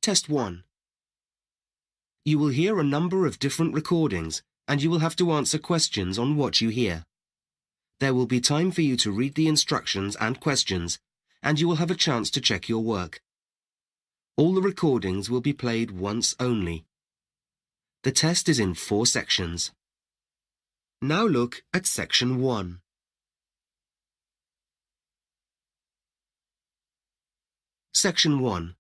Test 1. You will hear a number of different recordings and you will have to answer questions on what you hear. There will be time for you to read the instructions and questions, and you will have a chance to check your work. All the recordings will be played once only. The test is in 4 sections. Now look at Section 1. Section 1.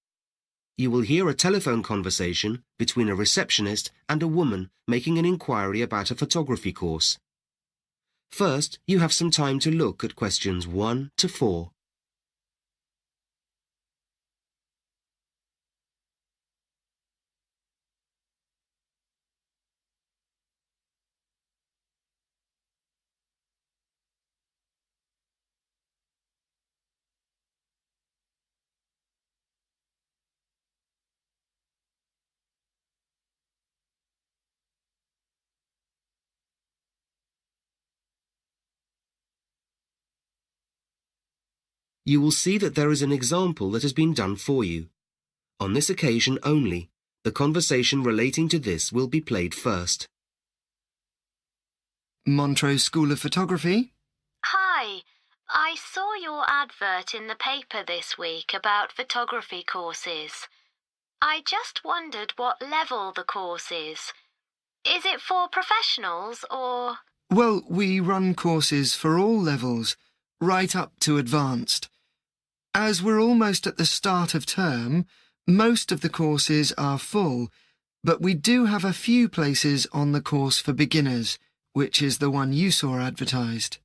You will hear a telephone conversation between a receptionist and a woman making an inquiry about a photography course. First, you have some time to look at questions 1 to 4. You will see that there is an example that has been done for you. On this occasion only, the conversation relating to this will be played first. Montrose School of Photography. Hi, I saw your advert in the paper this week about photography courses. I just wondered what level the course is. Is it for professionals or... Well, we run courses for all levels, right up to advanced. As we're almost at the start of term, most of the courses are full, but we do have a few places on the course for beginners, which is the one you saw advertised.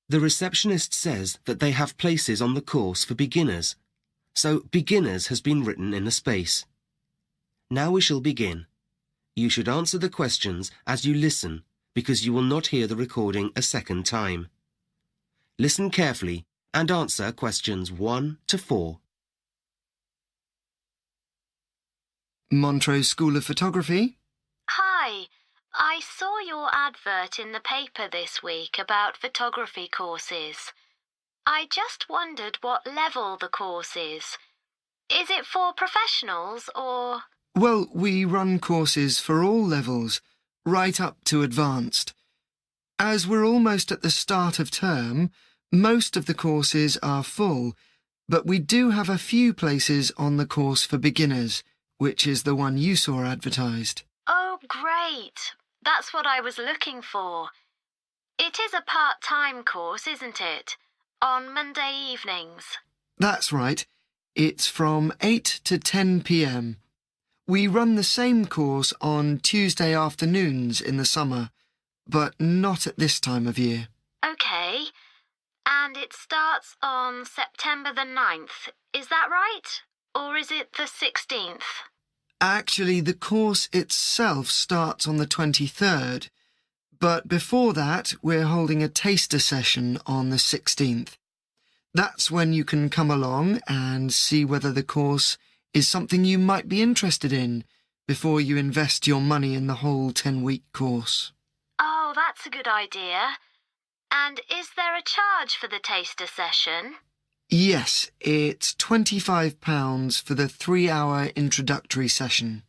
The receptionist says that they have places on the course for beginners, so beginners has been written in the space. Now we shall begin. You should answer the questions as you listen, because you will not hear the recording a second time. Listen carefully and answer questions 1 to 4. Montrose School of Photography. Hi, I saw your advert in the paper this week about photography courses. I just wondered what level the course is. Is it for professionals or... Well, we run courses for all levels, right up to advanced. As we're almost at the start of term, most of the courses are full, but we do have a few places on the course for beginners, which is the one you saw advertised. Oh, great. That's what I was looking for. It is a part-time course, isn't it? On Monday evenings. That's right. It's from 8 to 10 p.m. We run the same course on Tuesday afternoons in the summer, but not at this time of year. OK. And it starts on September the 9th. Is that right? Or is it the 16th? Actually, the course itself starts on the 23rd, but before that, we're holding a taster session on the 16th. That's when you can come along and see whether the course is something you might be interested in before you invest your money in the whole 10-week course. Oh, that's a good idea. And is there a charge for the taster session? Yes, it's £25 for the 3-hour introductory session.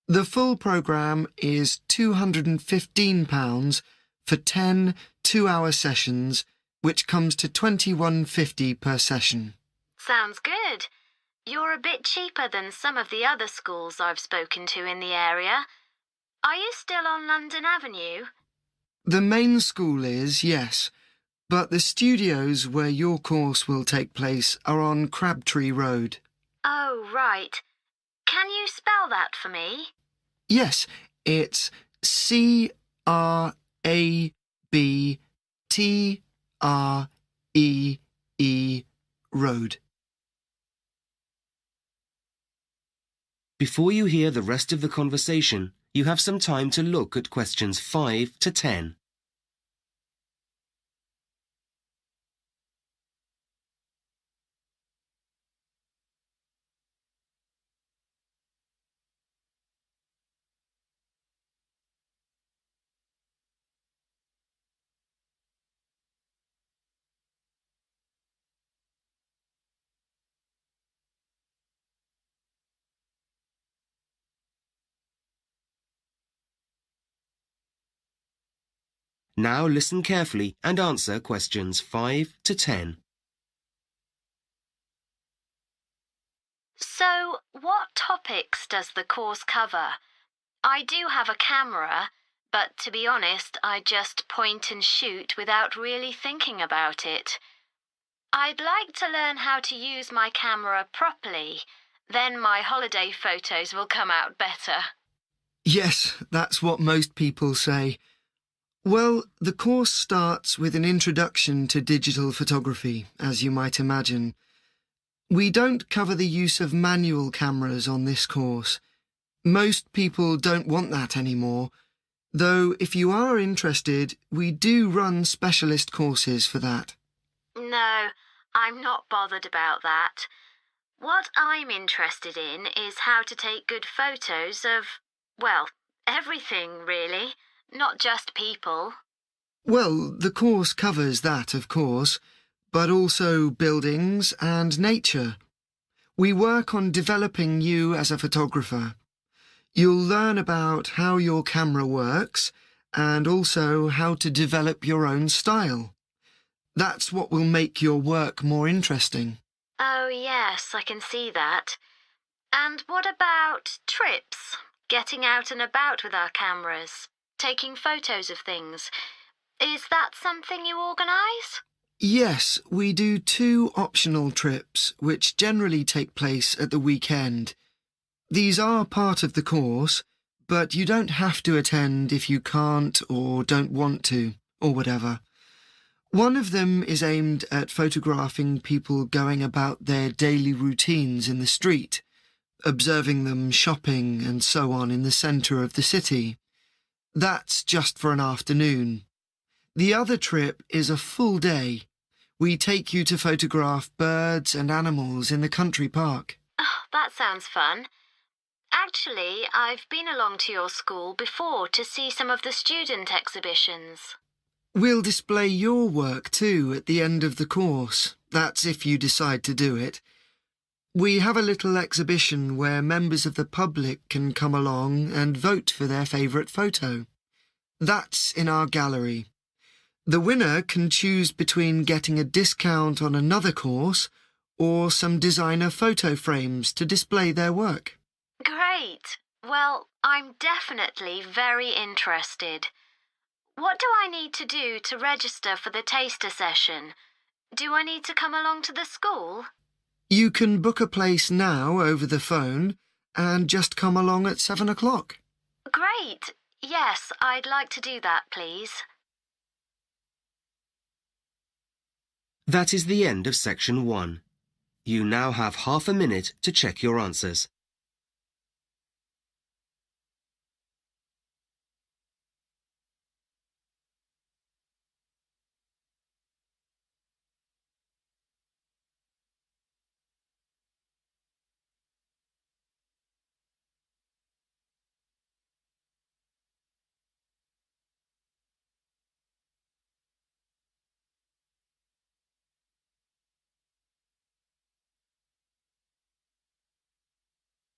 The full programme is £215 for 10 2-hour sessions, which comes to £21.50 per session. Sounds good. You're a bit cheaper than some of the other schools I've spoken to in the area. Are you still on London Avenue? The main school is, yes, but the studios where your course will take place are on Crabtree Road. Oh, right. Can you spell that for me? Yes, it's CRABTREE Road. Before you hear the rest of the conversation, you have some time to look at questions 5 to 10. Now listen carefully and answer questions 5 to 10. So, what topics does the course cover? I do have a camera, but to be honest, I just point and shoot without really thinking about it. I'd like to learn how to use my camera properly. Then my holiday photos will come out better. Yes, that's what most people say. Well, the course starts with an introduction to digital photography, as you might imagine. We don't cover the use of manual cameras on this course. Most people don't want that anymore, though if you are interested, we do run specialist courses for that. No, I'm not bothered about that. What I'm interested in is how to take good photos of, well, everything really, not just people. Well, the course covers that, of course, but also buildings and nature. We work on developing you as a photographer. You'll learn about how your camera works and also how to develop your own style. That's what will make your work more interesting. Oh yes, I can see that. And what about trips? Getting out and about with our cameras, taking photos of things. Is that something you organise? Yes, we do 2 optional trips, which generally take place at the weekend. These are part of the course, but you don't have to attend if you can't or don't want to, or whatever. One of them is aimed at photographing people going about their daily routines in the street, observing them shopping and so on in the centre of the city. That's just for an afternoon. The other trip is a full day. We take you to photograph birds and animals in the country park. Oh, that sounds fun. Actually, I've been along to your school before to see some of the student exhibitions. We'll display your work too at the end of the course. That's if you decide to do it. We have a little exhibition where members of the public can come along and vote for their favourite photo. That's in our gallery. The winner can choose between getting a discount on another course or some designer photo frames to display their work. Great. Well, I'm definitely very interested. What do I need to do to register for the taster session? Do I need to come along to the school? You can book a place now over the phone and just come along at 7 o'clock. Great. Yes, I'd like to do that, please. That is the end of section 1. You now have half a minute to check your answers.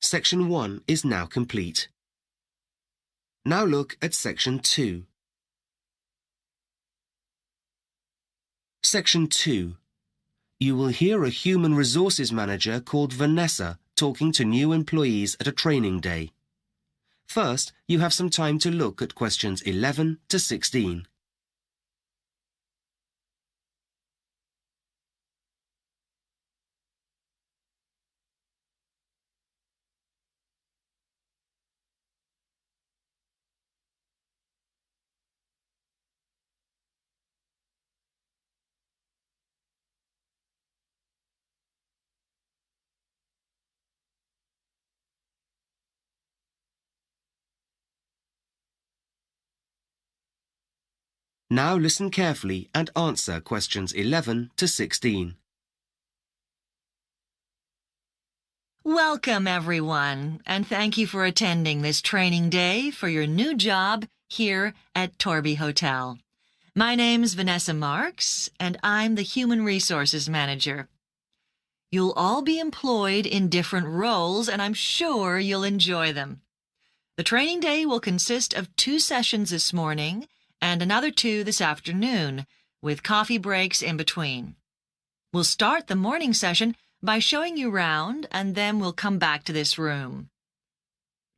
Section 1 is now complete. Now look at Section 2. Section 2. You will hear a human resources manager called Vanessa talking to new employees at a training day. First, you have some time to look at questions 11 to 16. Now listen carefully and answer questions 11 to 16. Welcome, everyone, and thank you for attending this training day for your new job here at Torby Hotel. My name's Vanessa Marks, and I'm the Human Resources Manager. You'll all be employed in different roles, and I'm sure you'll enjoy them. The training day will consist of 2 sessions this morning and another 2 this afternoon, with coffee breaks in between. We'll start the morning session by showing you around, and then we'll come back to this room.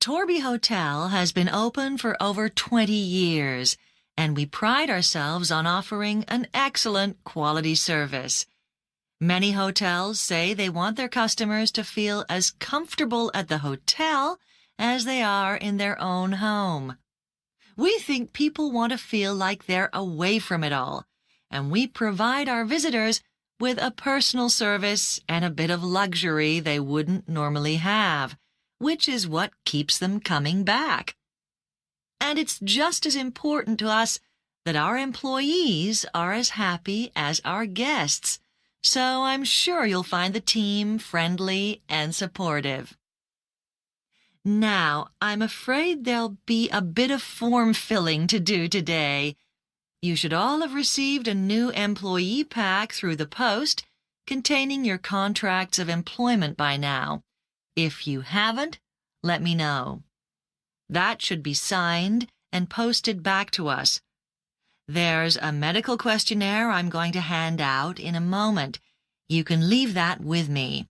Torby Hotel has been open for over 20 years, and we pride ourselves on offering an excellent quality service. Many hotels say they want their customers to feel as comfortable at the hotel as they are in their own home. We think people want to feel like they're away from it all, and we provide our visitors with a personal service and a bit of luxury they wouldn't normally have, which is what keeps them coming back. And it's just as important to us that our employees are as happy as our guests, so I'm sure you'll find the team friendly and supportive. Now, I'm afraid there'll be a bit of form filling to do today. You should all have received a new employee pack through the post containing your contracts of employment by now. If you haven't, let me know. That should be signed and posted back to us. There's a medical questionnaire I'm going to hand out in a moment. You can leave that with me.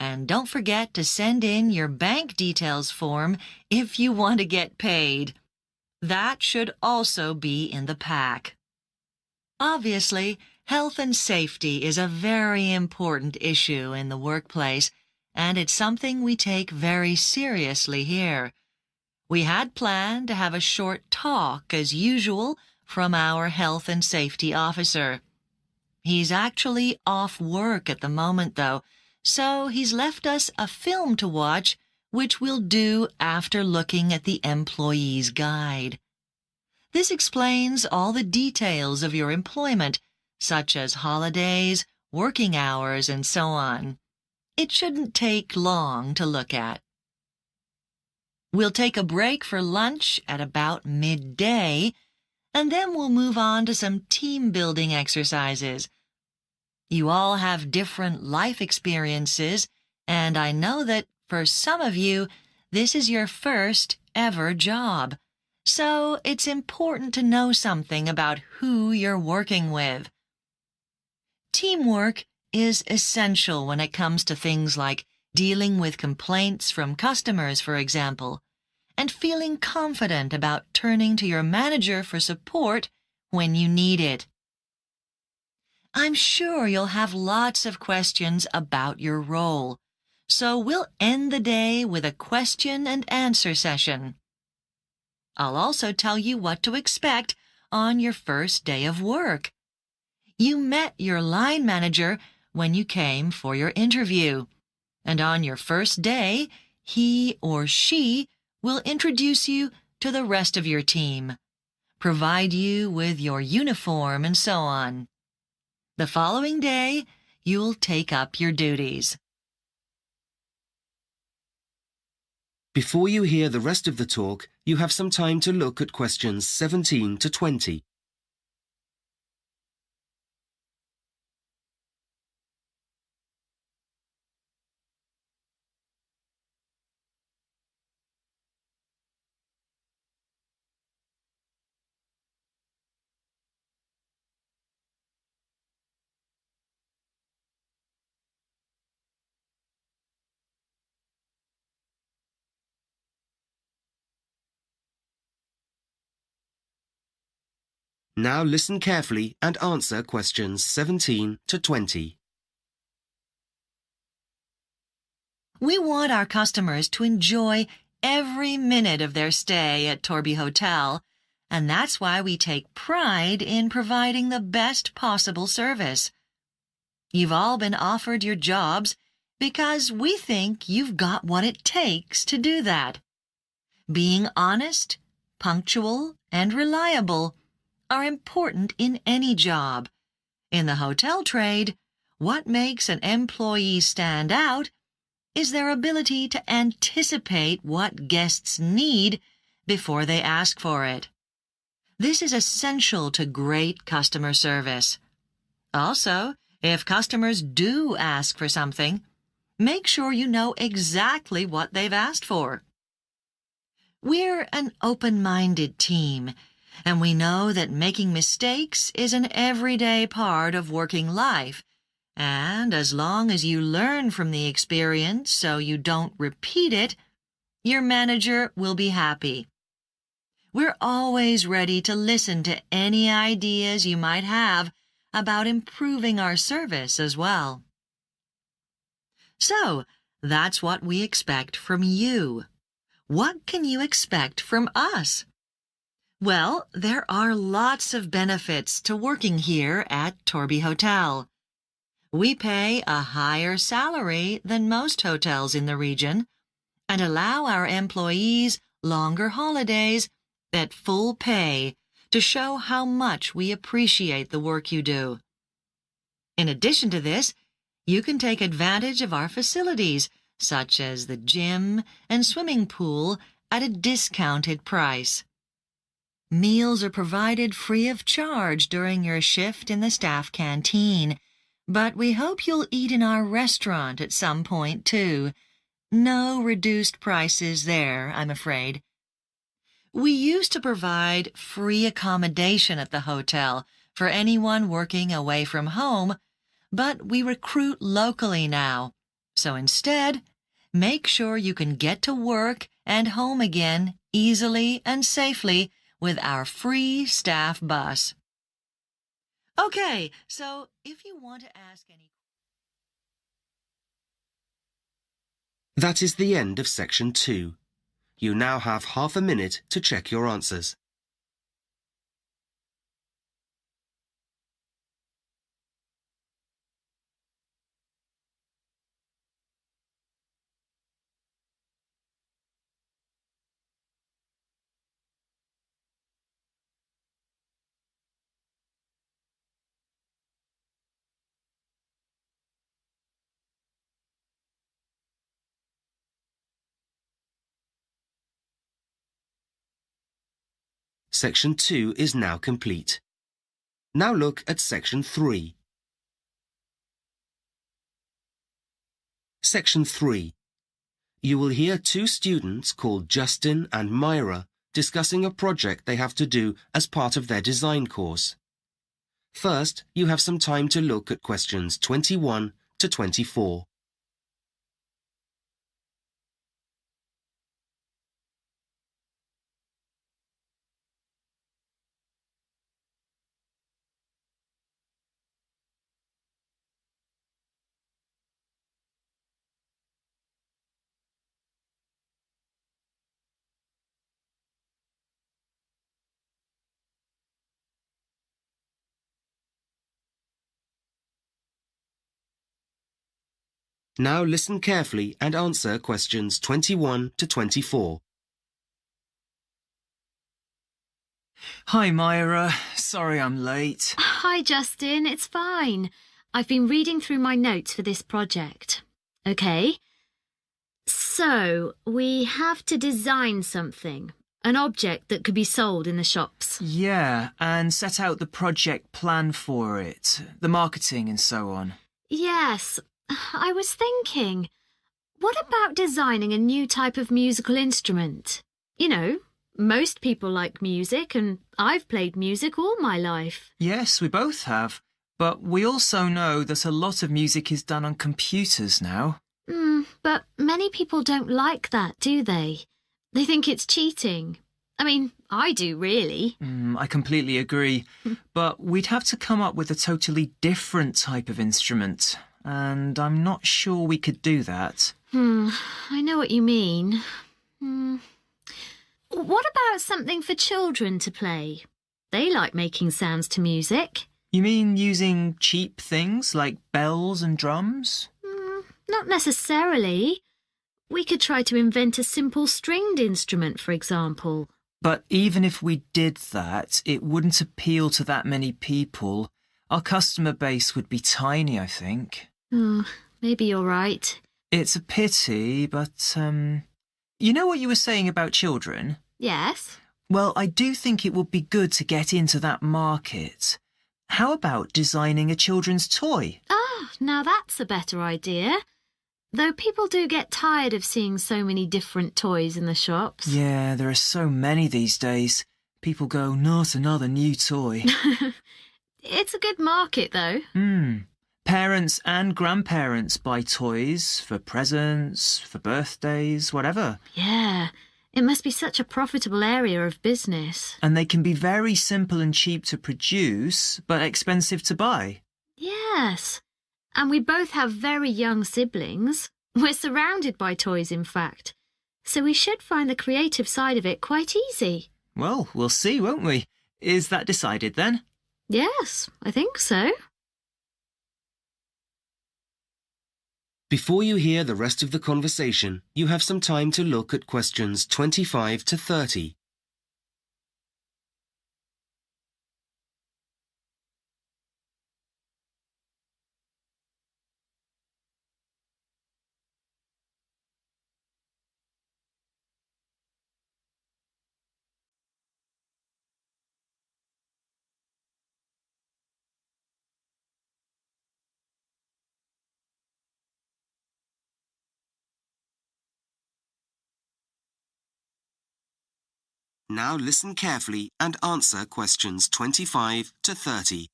And don't forget to send in your bank details form if you want to get paid. That should also be in the pack. Obviously, health and safety is a very important issue in the workplace, and it's something we take very seriously here. We had planned to have a short talk, as usual, from our health and safety officer. He's actually off work at the moment, though, so he's left us a film to watch, which we'll do after looking at the employee's guide. This explains all the details of your employment, such as holidays, working hours, and so on. It shouldn't take long to look at. We'll take a break for lunch at about midday, and then we'll move on to some team-building exercises. You all have different life experiences, and I know that for some of you, this is your first ever job. So it's important to know something about who you're working with. Teamwork is essential when it comes to things like dealing with complaints from customers, for example, and feeling confident about turning to your manager for support when you need it. I'm sure you'll have lots of questions about your role, so we'll end the day with a question and answer session. I'll also tell you what to expect on your first day of work. You met your line manager when you came for your interview, and on your first day, he or she will introduce you to the rest of your team, provide you with your uniform, and so on. The following day, you'll take up your duties. Before you hear the rest of the talk, you have some time to look at questions 17 to 20. Now listen carefully and answer questions 17 to 20. We want our customers to enjoy every minute of their stay at Torby Hotel, and that's why we take pride in providing the best possible service. You've all been offered your jobs because we think you've got what it takes to do that. Being honest, punctual, and reliable are important in any job. In the hotel trade, what makes an employee stand out is their ability to anticipate what guests need before they ask for it. This is essential to great customer service. Also, if customers do ask for something, make sure you know exactly what they've asked for. We're an open-minded team, And we know that making mistakes is an everyday part of working life. And as long as you learn from the experience so you don't repeat it, your manager will be happy. We're always ready to listen to any ideas you might have about improving our service as well. So, that's what we expect from you. What can you expect from us? Well, there are lots of benefits to working here at Torby Hotel. We pay a higher salary than most hotels in the region and allow our employees longer holidays at full pay to show how much we appreciate the work you do. In addition to this, you can take advantage of our facilities, such as the gym and swimming pool, at a discounted price. Meals are provided free of charge during your shift in the staff canteen, but we hope you'll eat in our restaurant at some point, too. No reduced prices there, I'm afraid. We used to provide free accommodation at the hotel for anyone working away from home, but we recruit locally now. So instead, make sure you can get to work and home again easily and safely with our free staff bus. Okay, so if you want to ask any... That is the end of section 2. You now have half a minute to check your answers. Section 2 is now complete. Now look at Section 3. Section 3. You will hear two students called Justin and Myra discussing a project they have to do as part of their design course. First, you have some time to look at questions 21 to 24. Now listen carefully and answer questions 21 to 24. Hi, Myra. Sorry I'm late. Hi, Justin. It's fine. I've been reading through my notes for this project. Okay. So, we have to design something. An object that could be sold in the shops. Yeah, and set out the project plan for it, the marketing and so on. Yes. I was thinking, what about designing a new type of musical instrument? You know, most people like music, and I've played music all my life. Yes, we both have. But we also know that a lot of music is done on computers now. But many people don't like that, do they? They think it's cheating. I mean, I do, really. I completely agree. But we'd have to come up with a totally different type of instrument. And I'm not sure we could do that. I know what you mean. What about something for children to play? They like making sounds to music. You mean using cheap things like bells and drums? Not necessarily. We could try to invent a simple stringed instrument, for example. But even if we did that, it wouldn't appeal to that many people. Our customer base would be tiny, I think. Maybe you're right. It's a pity, but, you know what you were saying about children? Yes? Well, I do think it would be good to get into that market. How about designing a children's toy? Now that's a better idea. Though people do get tired of seeing so many different toys in the shops. Yeah, there are so many these days. People go, not another new toy. It's a good market, though. Parents and grandparents buy toys for presents, for birthdays, whatever. Yeah, it must be such a profitable area of business. And they can be very simple and cheap to produce, but expensive to buy. Yes, and we both have very young siblings. We're surrounded by toys, in fact. So we should find the creative side of it quite easy. Well, we'll see, won't we? Is that decided then? Yes, I think so. Before you hear the rest of the conversation, you have some time to look at questions 25 to 30. Now listen carefully and answer questions 25 to 30.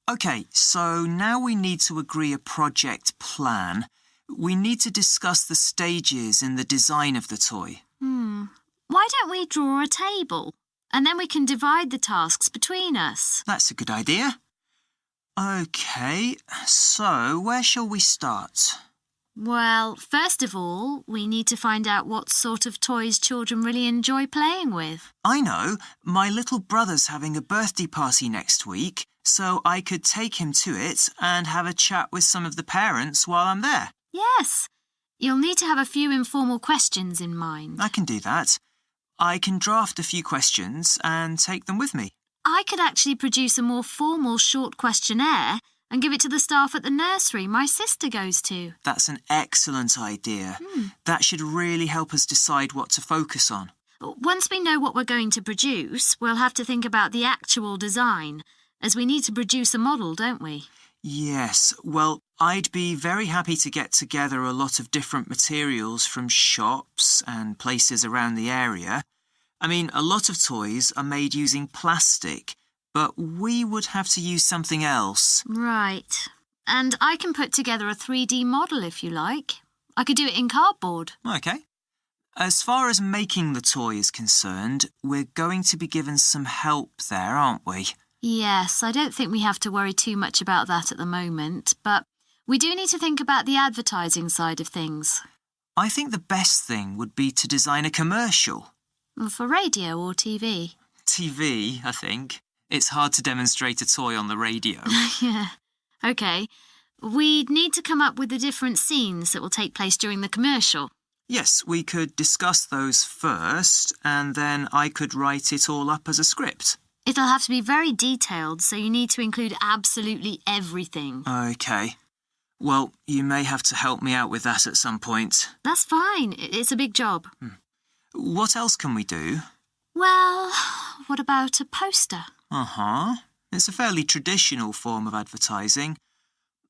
OK, so now we need to agree a project plan. We need to discuss the stages in the design of the toy. Why don't we draw a table? And then we can divide the tasks between us. That's a good idea. OK, so where shall we start? Well, first of all, we need to find out what sort of toys children really enjoy playing with. I know. My little brother's having a birthday party next week, so I could take him to it and have a chat with some of the parents while I'm there. Yes. You'll need to have a few informal questions in mind. I can do that. I can draft a few questions and take them with me. I could actually produce a more formal short questionnaire and give it to the staff at the nursery my sister goes to. That's an excellent idea. That should really help us decide what to focus on. Once we know what we're going to produce, we'll have to think about the actual design, as we need to produce a model, don't we? Yes, well, I'd be very happy to get together a lot of different materials from shops and places around the area. I mean, a lot of toys are made using plastic, but we would have to use something else. Right. And I can put together a 3D model if you like. I could do it in cardboard. OK. As far as making the toy is concerned, we're going to be given some help there, aren't we? Yes, I don't think we have to worry too much about that at the moment, but we do need to think about the advertising side of things. I think the best thing would be to design a commercial. For radio or TV. TV, I think. It's hard to demonstrate a toy on the radio. Yeah. OK. We'd need to come up with the different scenes that will take place during the commercial. Yes, we could discuss those first, and then I could write it all up as a script. It'll have to be very detailed, so you need to include absolutely everything. OK. Well, you may have to help me out with that at some point. That's fine. It's a big job. What else can we do? Well, what about a poster? It's a fairly traditional form of advertising.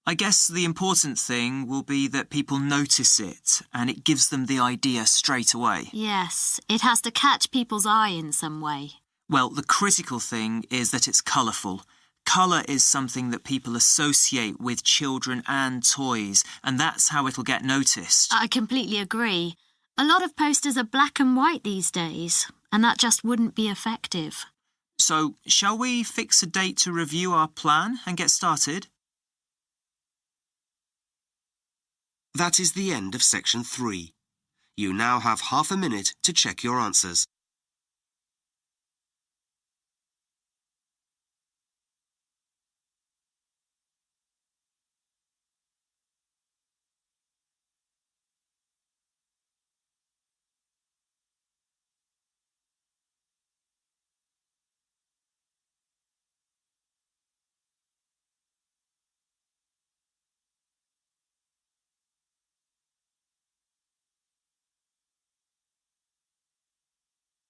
I guess the important thing will be that people notice it and it gives them the idea straight away. Yes, it has to catch people's eye in some way. Well, the critical thing is that it's colourful. Colour is something that people associate with children and toys, and that's how it'll get noticed. I completely agree. A lot of posters are black and white these days, and that just wouldn't be effective. So, shall we fix a date to review our plan and get started? That is the end of section 3. You now have half a minute to check your answers.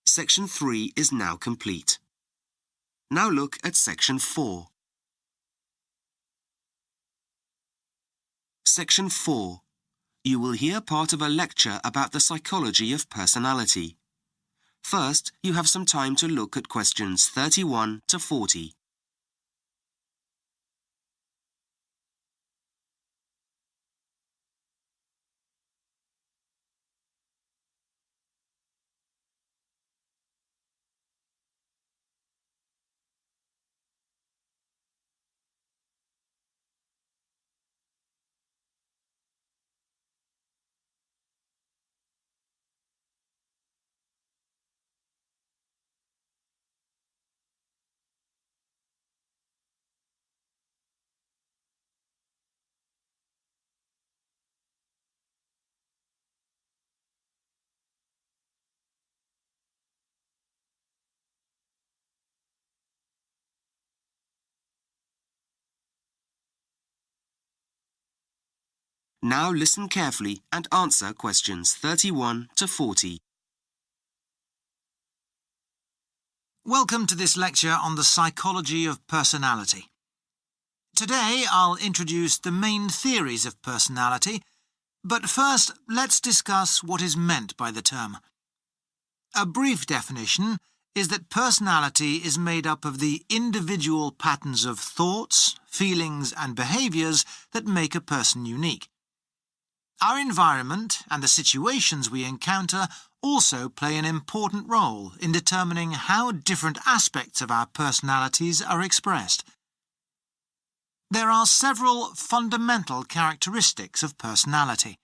Section 3 is now complete. Now look at Section 4. Section 4. You will hear part of a lecture about the psychology of personality. First, you have some time to look at questions 31 to 40. Now listen carefully and answer questions 31 to 40. Welcome to this lecture on the psychology of personality. Today I'll introduce the main theories of personality, but first let's discuss what is meant by the term. A brief definition is that personality is made up of the individual patterns of thoughts, feelings and behaviours that make a person unique. Our environment and the situations we encounter also play an important role in determining how different aspects of our personalities are expressed. There are several fundamental characteristics of personality.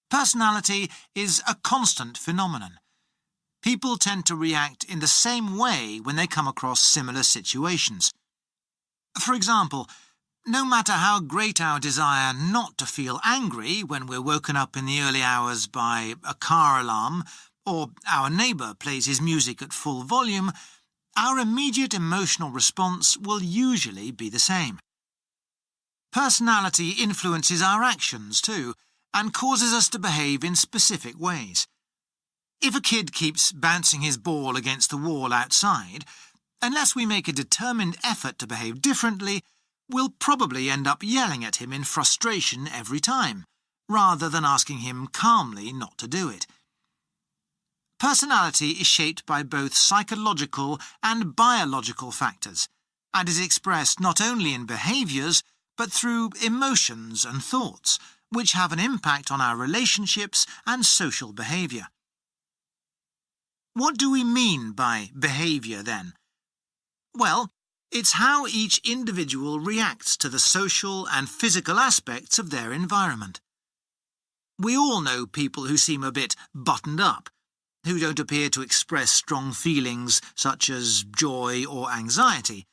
Personality is a constant phenomenon. People tend to react in the same way when they come across similar situations. For example, no matter how great our desire not to feel angry when we're woken up in the early hours by a car alarm or our neighbour plays his music at full volume, our immediate emotional response will usually be the same. Personality influences our actions too and causes us to behave in specific ways. If a kid keeps bouncing his ball against the wall outside, unless we make a determined effort to behave differently, we'll probably end up yelling at him in frustration every time, rather than asking him calmly not to do it. Personality is shaped by both psychological and biological factors, and is expressed not only in behaviours, but through emotions and thoughts, which have an impact on our relationships and social behaviour. What do we mean by behaviour, then? Well, it's how each individual reacts to the social and physical aspects of their environment. We all know people who seem a bit buttoned up, who don't appear to express strong feelings such as joy or anxiety,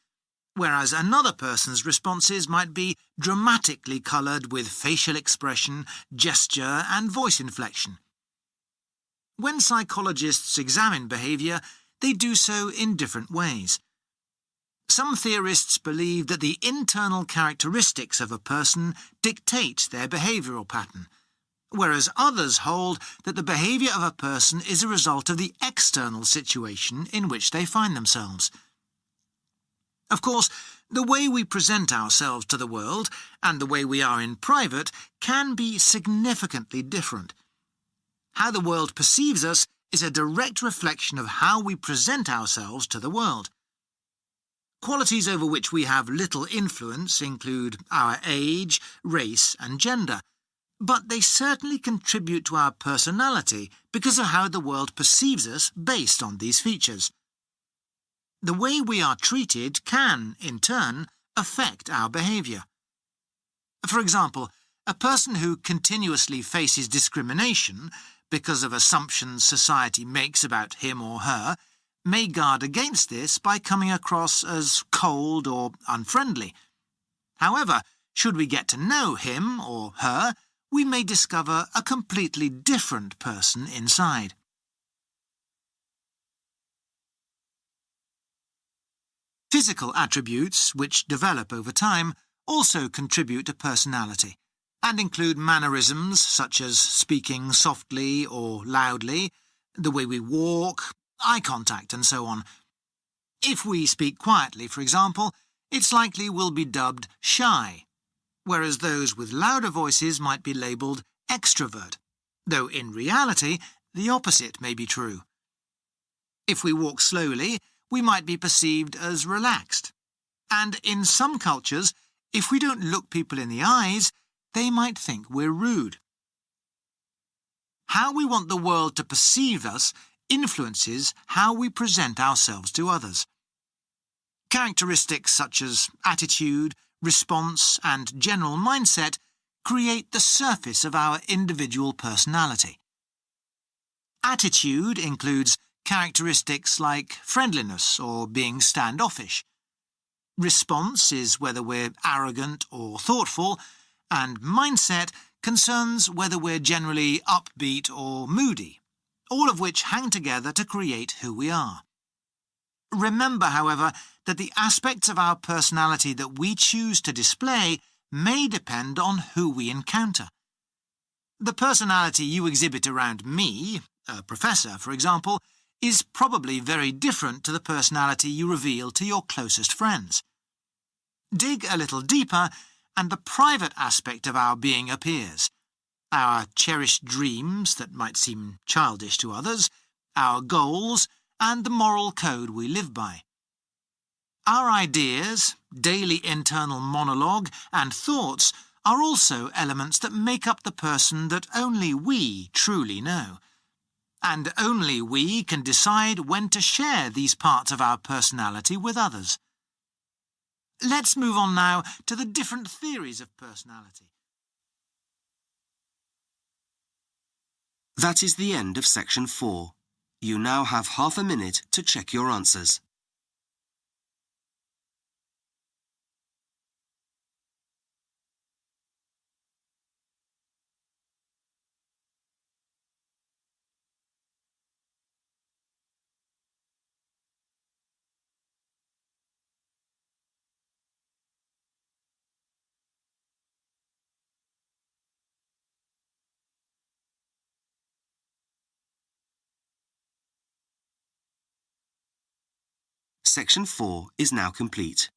whereas another person's responses might be dramatically coloured with facial expression, gesture and voice inflection. When psychologists examine behaviour, they do so in different ways. Some theorists believe that the internal characteristics of a person dictate their behavioural pattern, whereas others hold that the behaviour of a person is a result of the external situation in which they find themselves. Of course, the way we present ourselves to the world and the way we are in private can be significantly different. How the world perceives us is a direct reflection of how we present ourselves to the world. Qualities over which we have little influence include our age, race and gender, but they certainly contribute to our personality because of how the world perceives us based on these features. The way we are treated can, in turn, affect our behaviour. For example, a person who continuously faces discrimination because of assumptions society makes about him or her may guard against this by coming across as cold or unfriendly. However, should we get to know him or her, we may discover a completely different person inside. Physical attributes, which develop over time, also contribute to personality, and include mannerisms such as speaking softly or loudly, the way we walk, eye contact and so on. If we speak quietly, for example, it's likely we'll be dubbed shy, whereas those with louder voices might be labelled extrovert, though in reality the opposite may be true. If we walk slowly, we might be perceived as relaxed. And in some cultures, if we don't look people in the eyes, they might think we're rude. How we want the world to perceive us influences how we present ourselves to others. Characteristics such as attitude, response, and general mindset create the surface of our individual personality. Attitude includes characteristics like friendliness or being standoffish. Response is whether we're arrogant or thoughtful, and mindset concerns whether we're generally upbeat or moody, all of which hang together to create who we are. Remember, however, that the aspects of our personality that we choose to display may depend on who we encounter. The personality you exhibit around me, a professor, for example, is probably very different to the personality you reveal to your closest friends. Dig a little deeper, and the private aspect of our being appears. Our cherished dreams that might seem childish to others, our goals, and the moral code we live by. Our ideas, daily internal monologue, and thoughts are also elements that make up the person that only we truly know. And only we can decide when to share these parts of our personality with others. Let's move on now to the different theories of personality. That is the end of section 4. You now have half a minute to check your answers. Section 4 is now complete.